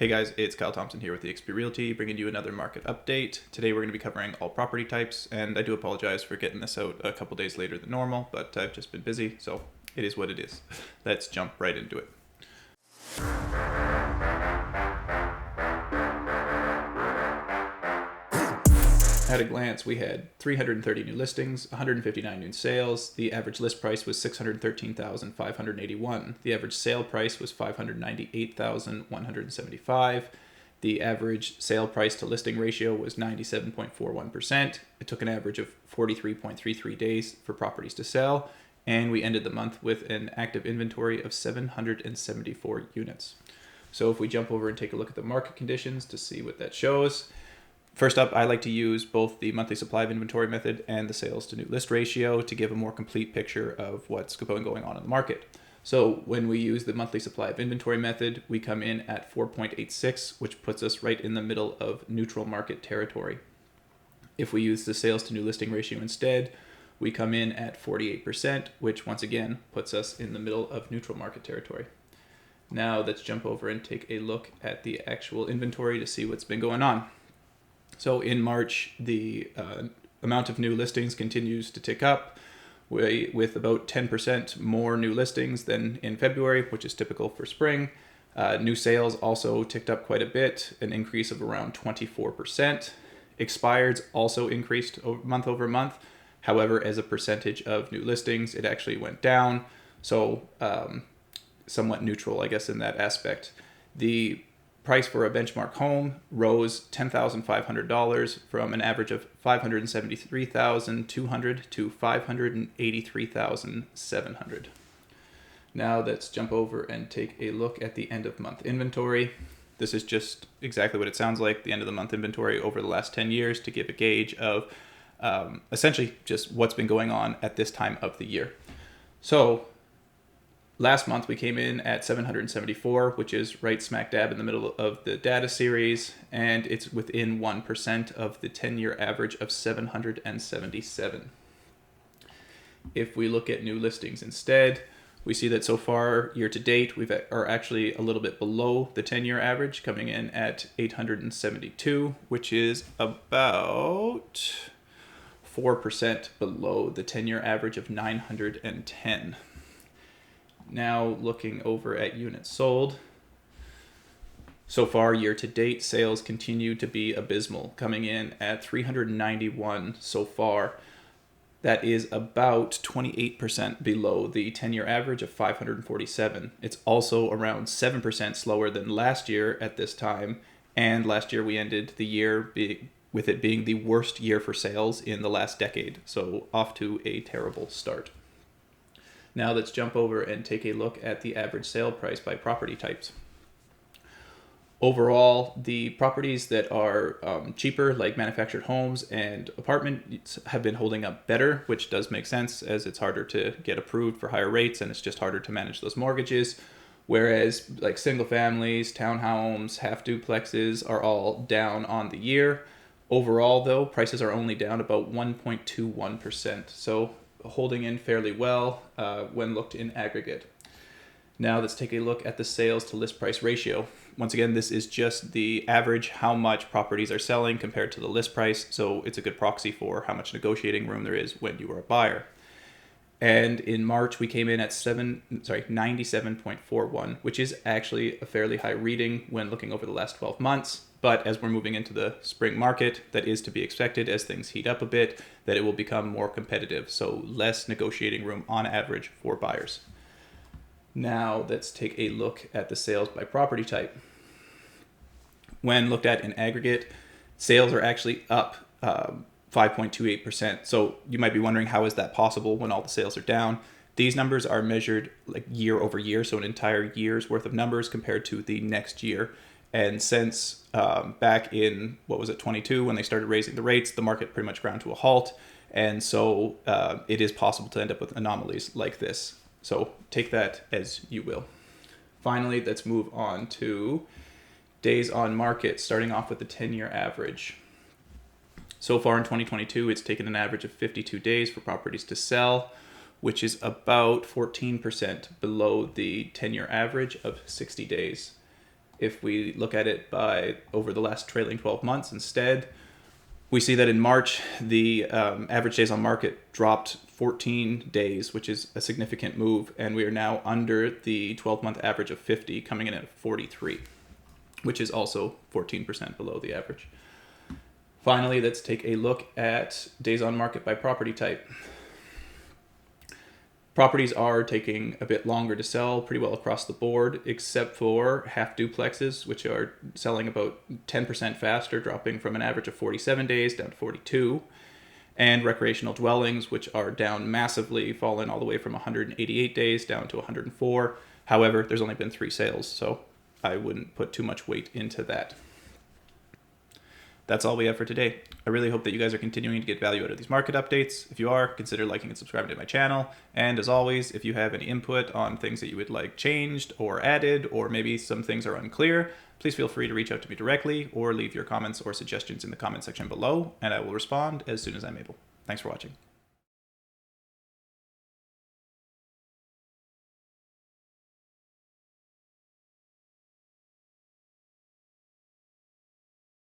Hey guys, it's Kyle Thompson here with eXp Realty, bringing you another market update. Today we're going to be covering all property types, and I do apologize for getting this out a couple days later than normal, but I've just been busy, so it is what it is. Let's jump right into it. At a glance, we had 330 new listings, 159 new sales. The average list price was $613,581. The average sale price was $598,175. The average sale price to listing ratio was 97.41%. It took an average of 43.33 days for properties to sell, and we ended the month with an active inventory of 774 units. So if we jump over and take a look at the market conditions to see what that shows. First up, I like to use both the monthly supply of inventory method and the sales to new list ratio to give a more complete picture of what's going on in the market. So when we use the monthly supply of inventory method, we come in at 4.86, which puts us right in the middle of neutral market territory. If we use the sales to new listing ratio instead, we come in at 48%, which once again puts us in the middle of neutral market territory. Now let's jump over and take a look at the actual inventory to see what's been going on. So in March, the amount of new listings continues to tick up with about 10% more new listings than in February, which is typical for spring. New sales also ticked up quite a bit, an increase of around 24%. Expireds also increased month over month. However, as a percentage of new listings, it actually went down. So somewhat neutral, I guess, in that aspect. The price for a benchmark home rose $10,500 from an average of $573,200 to $583,700. Now let's jump over and take a look at the end of month inventory. This is just exactly what it sounds like, the end of the month inventory over the last 10 years to give a gauge of essentially just what's been going on at this time of the year. So last month, we came in at 774, which is right smack dab in the middle of the data series, and it's within 1% of the 10-year average of 777. If we look at new listings instead, we see that so far, year to date, we are actually a little bit below the 10-year average, coming in at 872, which is about 4% below the 10-year average of 910. Now looking over at units sold. So far, year to date, sales continue to be abysmal, coming in at 391 so far. That is about 28% below the 10-year average of 547. It's also around 7% slower than last year at this time, and last year we ended the year with it being the worst year for sales in the last decade, so off to a terrible start. Now let's jump over and take a look at the average sale price by property types. Overall, the properties that are cheaper, like manufactured homes and apartments, have been holding up better, which does make sense as it's harder to get approved for higher rates and it's just harder to manage those mortgages. Whereas like single families, townhomes, half duplexes are all down on the year. Overall, though, prices are only down about 1.21%. So holding in fairly well when looked in aggregate. Now let's take a look at the sales to list price ratio. Once again, this is just the average how much properties are selling compared to the list price, so it's a good proxy for how much negotiating room there is when you are a buyer. And in March, we came in at 97.41, which is actually a fairly high reading when looking over the last 12 months. But as we're moving into the spring market, that is to be expected as things heat up a bit, that it will become more competitive. So less negotiating room on average for buyers. Now let's take a look at the sales by property type. When looked at in aggregate, sales are actually up 5.28%. So you might be wondering, how is that possible when all the sales are down? These numbers are measured like year over year, so an entire year's worth of numbers compared to the next year. And since back in, 22, when they started raising the rates, the market pretty much ground to a halt. And so it is possible to end up with anomalies like this. So take that as you will. Finally, let's move on to days on market, starting off with the 10-year average. So far in 2022, it's taken an average of 52 days for properties to sell, which is about 14% below the 10-year average of 60 days. If we look at it by over the last trailing 12 months instead, we see that in March, the average days on market dropped 14 days, which is a significant move. And we are now under the 12-month average of 50, coming in at 43, which is also 14% below the average. Finally, let's take a look at days on market by property type. Properties are taking a bit longer to sell pretty well across the board, except for half duplexes, which are selling about 10% faster, dropping from an average of 47 days down to 42, and recreational dwellings, which are down massively, fallen all the way from 188 days down to 104. However, there's only been 3 sales, so I wouldn't put too much weight into that. That's all we have for today. I really hope that you guys are continuing to get value out of these market updates. If you are, consider liking and subscribing to my channel. And as always, if you have any input on things that you would like changed or added, or maybe some things are unclear, please feel free to reach out to me directly or leave your comments or suggestions in the comment section below, and I will respond as soon as I'm able. Thanks for watching.